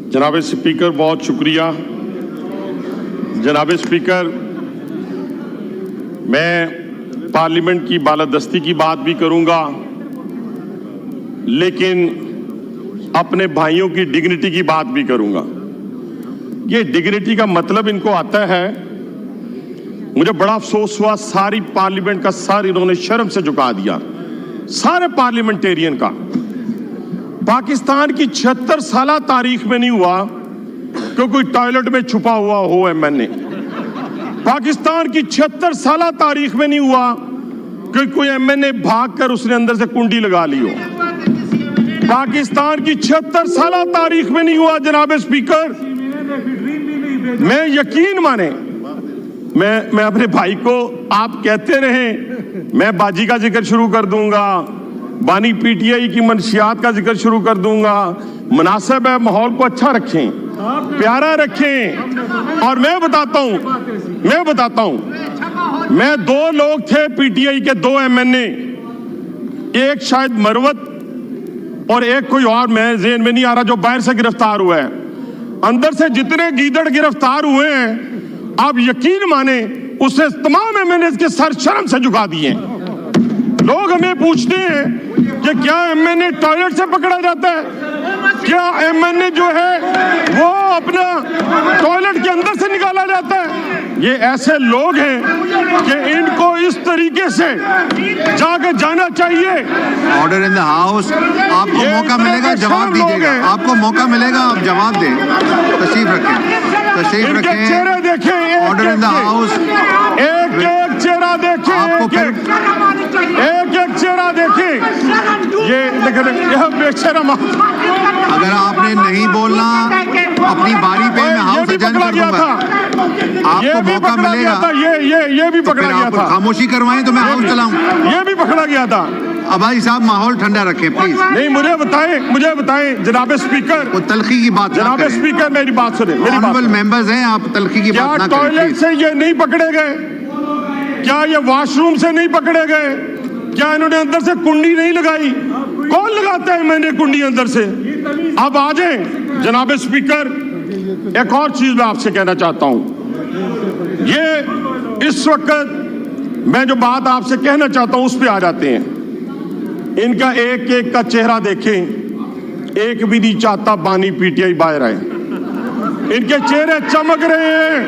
जनाब स्पीकर, बहुत शुक्रिया। जनाब स्पीकर, मैं पार्लियामेंट की बालादस्ती की बात भी करूंगा, लेकिन अपने भाइयों की डिग्निटी की बात भी करूंगा। ये डिग्निटी का मतलब इनको आता है, मुझे बड़ा अफसोस हुआ, सारी पार्लियामेंट का सर इन्होंने शर्म से झुका दिया, सारे पार्लियामेंटेरियन का। पाकिस्तान की 76 साल तारीख में नहीं हुआ कि कोई टॉयलेट में छुपा हुआ हो एमएनए। पाकिस्तान की 76 साल तारीख में नहीं हुआ कि कोई एमएनए भागकर उसने अंदर से कुंडी लगा ली हो। पाकिस्तान की 76 साल तारीख में नहीं हुआ। जनाब स्पीकर, मैं यकीन माने, मैं अपने भाई को, आप कहते रहे मैं बाजी का जिक्र शुरू कर दूंगा, बानी पीटीआई की मनशियात का जिक्र शुरू कर दूंगा। मुनासिब है, माहौल को अच्छा रखें, प्यारा रखें। और मैं बताता हूं, मैं 2 लोग थे पीटीआई के, 2 एमएनए, एक शायद मरवत और एक कोई और, मैं ज़हन में नहीं आ रहा, जो बाहर से गिरफ्तार हुआ है। अंदर से जितने गीदड़ गिरफ्तार हुए हैं, आप यकीन माने उसने तमाम एमएनए के सर शर्म से झुका दिए। लोग हमें पूछते हैं कि क्या एमएनए टॉयलेट से पकड़ा जाता है, क्या एमएनए जो है वो अपना टॉयलेट के अंदर से निकाला जाता है? ये ऐसे लोग हैं कि इनको इस तरीके से जाकर जाना चाहिए। Order in the house. आपको मौका मिलेगा, जवाब दीजिएगा। आपको मौका मिलेगा, आप जवाब दें। तशरीफ रखें। चेहरे देखें। Order in the house. एक एक चेहरा देखें। एक चेहरा देखें। ये बेशरम। अगर आपने नहीं बोलना अपनी बारी पे, मैं हाउस एडजर्न कर दूंगा। आपको मौका मिलेगा। ये भी पकड़ा गया था। खामोशी करवाएं तो मैं हाउस चलाऊं। ये भी पकड़ा गया था। अब भाई साहब, माहौल ठंडा रखें प्लीज। नहीं, मुझे बताएं जनाब स्पीकर। वो तलखी की बात जनाब स्पीकर, मेरी बात सुने। मेंबर्स हैं, आप तलखी की बात ना करें। टॉयलेट से ये नहीं पकड़े गए? क्या ये वॉशरूम से नहीं पकड़े गए? क्या इन्होंने अंदर से कुंडी नहीं लगाई? कौन लगाता है मैंने कुंडी अंदर से? अब आ जाए जनाब स्पीकर। एक और चीज मैं आपसे कहना चाहता हूं। ये इस वक्त मैं जो बात आपसे कहना चाहता हूं उस पे आ जाते हैं। इनका एक एक का चेहरा देखें। एक भी नहीं चाहता बानी पीटीआई बाहर आए। इनके चेहरे चमक रहे हैं।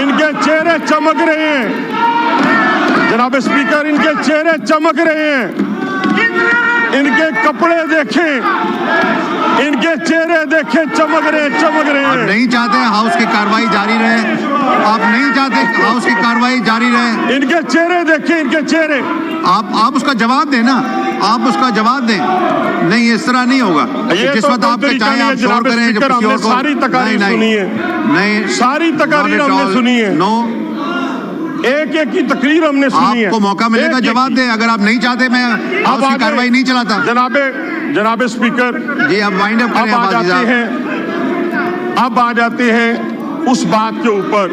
इनके चेहरे चमक रहे हैं। जनाब स्पीकर, इनके चेहरे चमक रहे हैं। इनके कपड़े देखें, इनके चेहरे देखें, चमक रहे हैं। आप नहीं चाहते हाउस की कार्रवाई जारी रहे? आप नहीं चाहते हाउस की कार्रवाई जारी रहे? इनके चेहरे देखें, इनके चेहरे। आप उसका जवाब दें ना, आप उसका जवाब दें। नहीं, इस तरह नहीं होगा। जिस वक्त आप चाहे आप शोर करें, जब किसी और को। सारी तकारीर सुनी है। नहीं, सारी तकारीर हमने सुनी है। नो, एक एक की तकरीर हमने सुनी है। आपको मौका मिलेगा, जवाब दें। अगर आप नहीं चाहते, मैं हाउस की कार्रवाई नहीं चलाता। जनाब स्पीकर जी, अब वाइंड अप करें। अब आ जाते हैं उस बात के ऊपर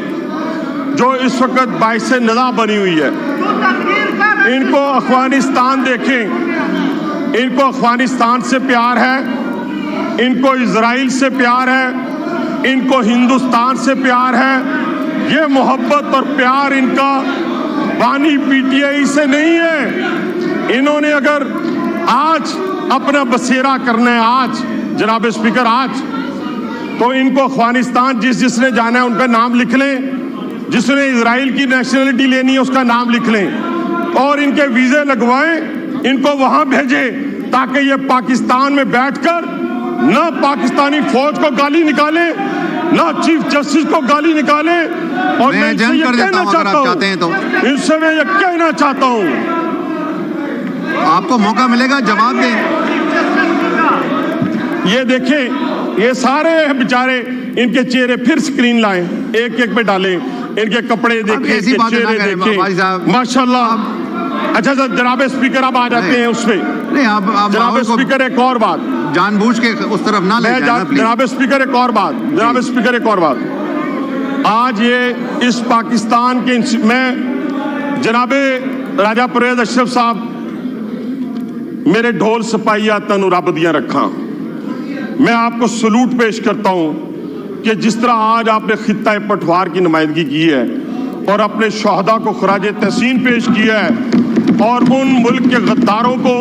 जो इस वक्त बाइस से नज़ा बनी हुई है। इनको अफगानिस्तान देखें। इनको अफगानिस्तान से प्यार है, इनको इजराइल से प्यार है, इनको हिंदुस्तान से प्यार है। ये मोहब्बत और प्यार इनका बानी पीटीआई से नहीं है। इन्होंने अगर आज अपना बसेरा करना है, आज जनाब स्पीकर, आज तो इनको अफगानिस्तान जिसने जाना है उनका नाम लिख लें, जिसने इजराइल की नेशनलिटी लेनी है उसका नाम लिख लें और इनके वीजे लगवाएं, इनको वहां भेजें ताकि ये पाकिस्तान में बैठकर न पाकिस्तानी फौज को गाली निकाले, ना चीफ जस्टिस को गाली निकाले। और मैं इनसे ये कहना चाहता हूं, इनसे मैं ये कहना चाहता हूं, आपको मौका मिलेगा, जवाब दें। ये देखें, ये सारे बेचारे, इनके चेहरे फिर स्क्रीन लाएं, एक एक पे डालें, इनके कपड़े देखें, इनके चेहरे देखें, माशाल्लाह। अच्छा जनाब स्पीकर, अब आ जाते हैं उस पे। नहीं, आप जनाब स्पीकर, एक और बात, जानबूझ के उस तरफ ना ले जाना प्लीज। जनाब स्पीकर, एक और बात, जनाब स्पीकर, एक और बात। आज ये इस पाकिस्तान के, मैं जनाबे राजा परवेज अशरफ साहब मेरे ढोल सपाइया तनु रब दियां रखा। मैं आपको सलूट पेश करता हूं कि जिस तरह आज आपने खित्ता पठवार की नुमाइंदगी की है और अपने शहदा को खराज तहसीन पेश किया है और उन मुल्क के गद्दारों को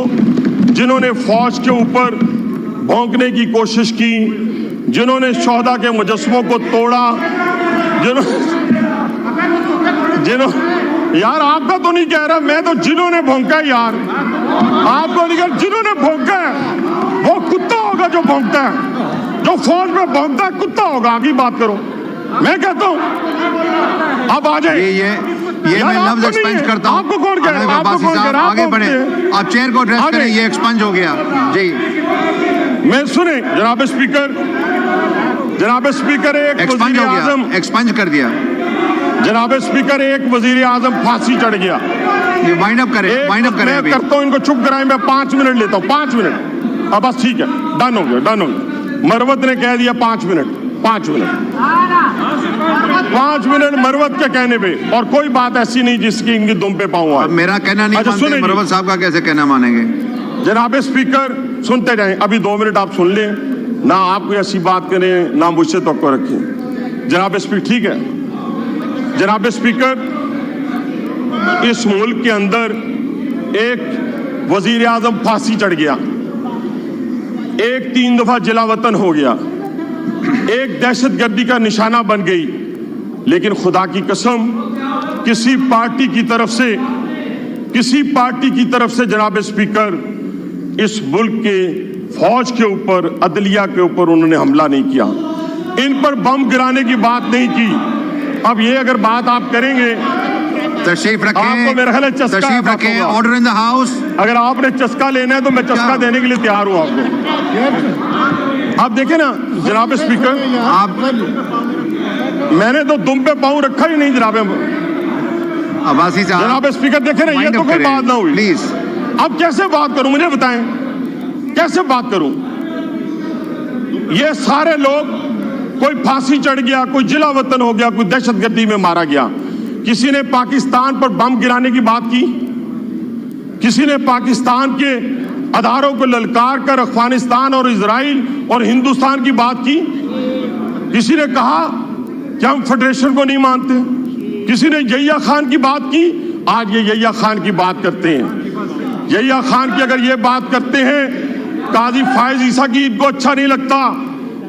जिन्होंने फौज के ऊपर भौंकने की कोशिश की, जिन्होंने शहदा के मुजस्मों को तोड़ा, यार आपका तो नहीं कह रहा, मैं तो जिन्होंने भौंका है यार, आपको नहीं कह, जिन्होंने भौंका है वो कुत्ता होगा जो भौंकता है, जो फौज में भौंकता है कुत्ता होगा। आगे बात करो, मैं कहता हूं अब आ जाए। ये मैं लफ्ज एक्सपेंज करता हूं। आपको कौन कह रहा है? आपको कौन कह रहा है? आगे बढ़े, आप चेयर को एड्रेस करें, ये एक्सपेंज हो गया जी। मैं सुने जनाब स्पीकर, जनाब स्पीकर एक एक्सपेंज हो गया, एक्सपेंज कर दिया जनाब स्पीकर, एक वजीर आजम फांसी चढ़ गया। ये वाइंड अप करें, वाइंड अप करें। मैं करता हूं, इनको चुप कराएं, मैं 5 मिनट लेता हूं, 5 मिनट। अब बस ठीक है, डन हो गया, डन हो गया। मरवत ने कह दिया 5 मिनट, 5 मिनट, 5 मिनट मरवत के कहने पे, और कोई बात ऐसी नहीं जिसकी इनकी दुम पे पाऊं। अब मेरा कहना नहीं मानते, मरवत साहब का कैसे कहना मानेंगे? जनाब स्पीकर सुनते जाएं, अभी 2 मिनट आप सुन लें, ना आप कोई ऐसी बात करें ना मुझसे तो रखें। जनाब स्पीकर ठीक है। जनाब स्पीकर, इस मुल्क के अंदर एक वजीर आजम फांसी चढ़ गया, एक 3 दफा जिला वतन हो गया, एक दहशतगर्दी का निशाना बन गई, लेकिन खुदा की कसम किसी पार्टी की तरफ से जनाब स्पीकर इस मुल्क के फौज के ऊपर, अदलिया के ऊपर उन्होंने हमला नहीं किया, इन पर बम गिराने की बात नहीं की। अब ये अगर बात आप करेंगे, तशरीफ रखें, आपको मेरा ख्याल है चस्का, तशरीफ रखें, ऑर्डर इन द हाउस। अगर आपने चस्का लेना है तो मैं चस्का देने के लिए तैयार हूं आपको। आप देखें ना जनाब स्पीकर, आप मैंने तो तुम पे पाँव रखा ही नहीं जनाब अब्बासी साहब। जनाब स्पीकर देखें ना, ये तो कोई बात ना हुई। प्लीज अब कैसे बात करूं, मुझे बताएं कैसे बात करूं? ये सारे लोग, कोई फांसी चढ़ गया, कोई जिला वतन हो गया, कोई दहशतगर्दी में मारा गया, किसी ने पाकिस्तान पर बम गिराने की बात की, किसी ने पाकिस्तान के अदारों को ललकार कर अफगानिस्तान और इजराइल और हिंदुस्तान की बात की, किसी ने कहा कि हम फेडरेशन को नहीं मानते, किसी ने यहिया खान की बात की। आज ये यहिया खान की बात करते हैं, यहिया खान की अगर ये बात करते हैं, काजी फायज ईसा की इनको अच्छा नहीं लगता,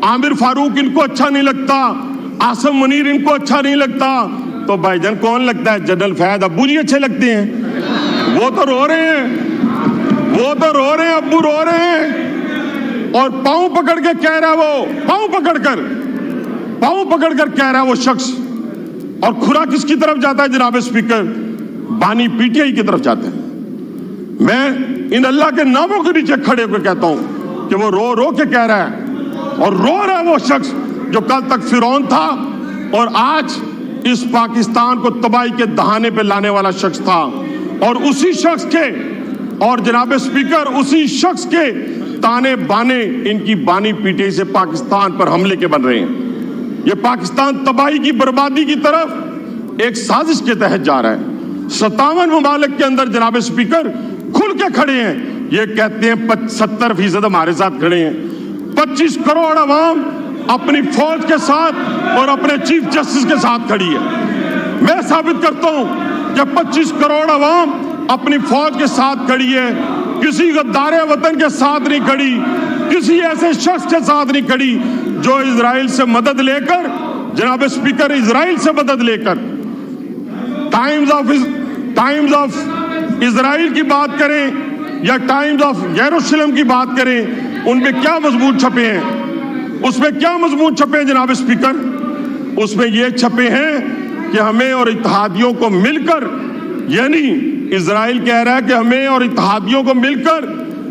आमिर फारूक इनको अच्छा नहीं लगता, आसम मुनीर इनको अच्छा नहीं लगता, तो भाईजान कौन लगता है? जनरल फैज अब्बू जी अच्छे लगते हैं। वो तो रो रहे हैं, वो तो रो रहे हैं, अब्बू रो रहे हैं, और पांव पकड़ के कह रहा है, वो पांव पकड़ कर कह रहा है वो शख्स। और खुरा किसकी तरफ जाता है जनाब स्पीकर? बानी पीटीआई की तरफ जाता है। मैं इन अल्लाह के नामों के नीचे खड़े होकर कहता हूं कि वो रो रो के कह रहा है, और रो रहा है वो शख्स जो कल तक फिरौन था और आज इस पाकिस्तान को तबाही के दहाने पे लाने वाला शख्स था। और उसी शख्स के, और जनाब स्पीकर, उसी शख्स के ताने बाने इनकी बानी पीटीआई से पाकिस्तान पर हमले के बन रहे हैं। ये पाकिस्तान तबाही की, बर्बादी की तरफ एक साजिश के तहत जा रहा है। 57 ममालिक के अंदर जनाब स्पीकर खुल के खड़े हैं, ये कहते हैं 70% हमारे साथ खड़े हैं। 25 करोड़ अवाम अपनी फौज के साथ और अपने चीफ जस्टिस के साथ खड़ी है। मैं साबित करता हूं कि 25 करोड़ अवाम अपनी फौज के साथ खड़ी है, किसी गद्दारे वतन के साथ नहीं खड़ी, किसी ऐसे शख्स के साथ नहीं खड़ी जो इजराइल से मदद लेकर, जनाब स्पीकर, इजराइल से मदद लेकर टाइम्स ऑफ इजराइल की बात करें या टाइम्स ऑफ यरूशलेम की बात करें, उनमें क्या मजबूत छपे हैं? उसमें क्या मजबूत छपे हैं जनाब स्पीकर? उसमें ये छपे हैं कि हमें और इत्तेहादियों को मिलकर, यानी इजराइल कह रहा है कि हमें और इत्तेहादियों को मिलकर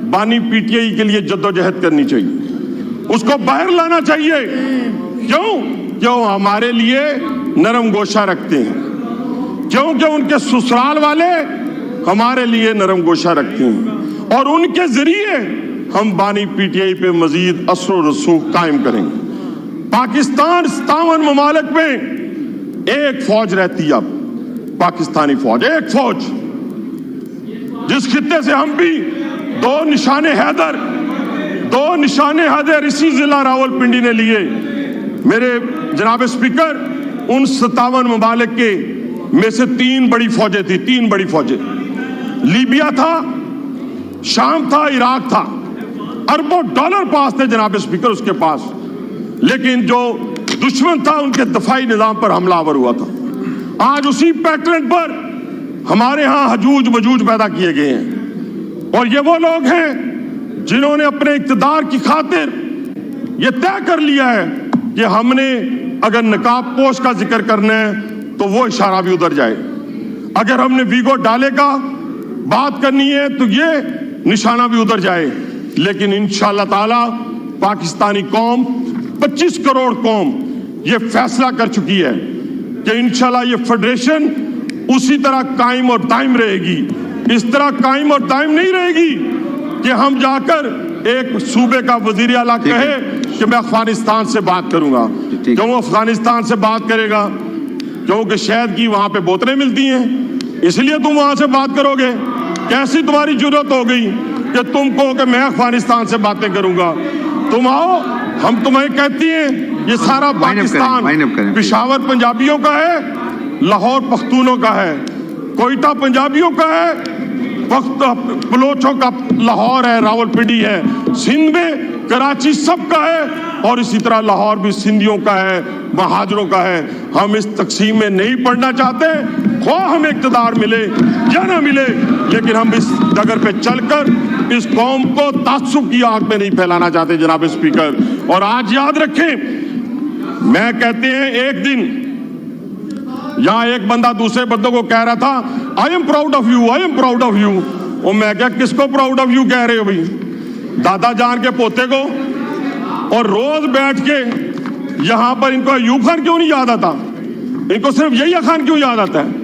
बानी पीटीआई के लिए जद्दोजहद करनी चाहिए, उसको बाहर लाना चाहिए। क्यों हमारे लिए नरम गोशा रखते हैं, क्योंकि उनके ससुराल वाले हमारे लिए नरम गोशा रखते हैं, और उनके जरिए हम बानी पीटीआई पे मजीद असर और रसूख कायम करेंगे। पाकिस्तान 57 ममालिक में एक फौज रहती है, अब पाकिस्तानी फौज, एक फौज, जिस खित्ते से हम भी 2 निशाने हैदर, 2 निशाने हैदर इसी जिला रावलपिंडी ने लिए। मेरे जनाब स्पीकर, उन 57 ममालिक के में से 3 बड़ी फौजें थी, 3 बड़ी फौजें। लीबिया था, शाम था, इराक था। अरबों डॉलर पास थे जनाब स्पीकर उसके पास, लेकिन जो दुश्मन था उनके दफाई निजाम पर हमलावर हुआ था। आज उसी पैटर्न पर हमारे यहां हजूज मजूज पैदा किए गए हैं, और ये वो लोग हैं जिन्होंने अपने इक्तदार की खातिर ये तय कर लिया है कि हमने अगर नकाब पोश का जिक्र करना है तो वो इशारा भी उधर जाए, अगर हमने वीगो डाले का बात करनी है तो ये निशाना भी उधर जाए। लेकिन इंशाअल्लाह ताला पाकिस्तानी कौम, 25 करोड़ कौम ये फैसला कर चुकी है कि इंशाअल्लाह ये फेडरेशन उसी तरह कायम और दायम रहेगी। इस तरह कायम और दायम नहीं रहेगी कि हम जाकर एक सूबे का वजीर आला कहे कि मैं अफगानिस्तान से बात करूंगा। क्यों अफगानिस्तान से बात करेगा? क्योंकि शहद की वहां पे बोतलें मिलती हैं, इसलिए तुम वहां से बात करोगे। कैसी तुम्हारी जरूरत हो गई कि तुम कहो कि मैं अफगानिस्तान से बातें करूंगा? तुम आओ, हम तुम्हें कहती हैं ये सारा पाकिस्तान पेशावर पंजाबियों का है, लाहौर पख्तूनों का है, कोयटा पंजाबियों का है, बलोचों का लाहौर है, रावलपिंडी है, सिंध में कराची सबका है, और इसी तरह लाहौर भी सिंधियों का है, महाजरों का है। हम इस तकसीम में नहीं पढ़ना चाहते, खो हमें इक़्तिदार मिले या ना मिले, लेकिन हम इस डगर पे चलकर इस कौम को ताज्जुब की आग में नहीं फैलाना चाहते जनाब स्पीकर। और आज याद रखें, मैं कहते हैं एक दिन यहां एक बंदा दूसरे बंदों को कह रहा था I am proud of you, I am proud of you. और मैं क्या, किसको प्राउड ऑफ यू कह रहे हो भाई? दादा जान के पोते को? और रोज बैठ के यहां पर इनको अयूब खान क्यों नहीं याद आता? इनको सिर्फ यही खान क्यों याद आता है?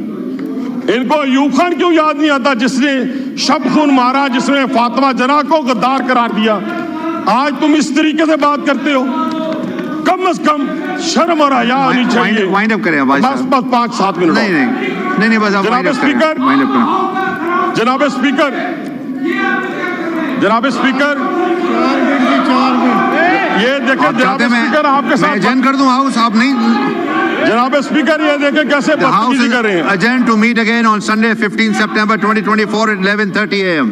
इनको अयूब खान क्यों याद नहीं आता जिसने शब खून मारा, जिसने फातिमा जना को गद्दार करार दिया? आज तुम इस तरीके से बात करते हो, कम से कम शर्म और हया होनी चाहिए। वाइंड अप करें बस 5-7 मिनट। नहीं बस जनाब स्पीकर, जनाब स्पीकर, जनाब स्पीकर, ये देखें जनाब स्पीकर, आपके साथ एजेंड कर दूं हाउस, आप नहीं। जनाब स्पीकर, ये देखें कैसे बदतमीजी कर रहे हैं। Adjourned to meet again on Sunday 15 September 2024 at 11:30 a.m.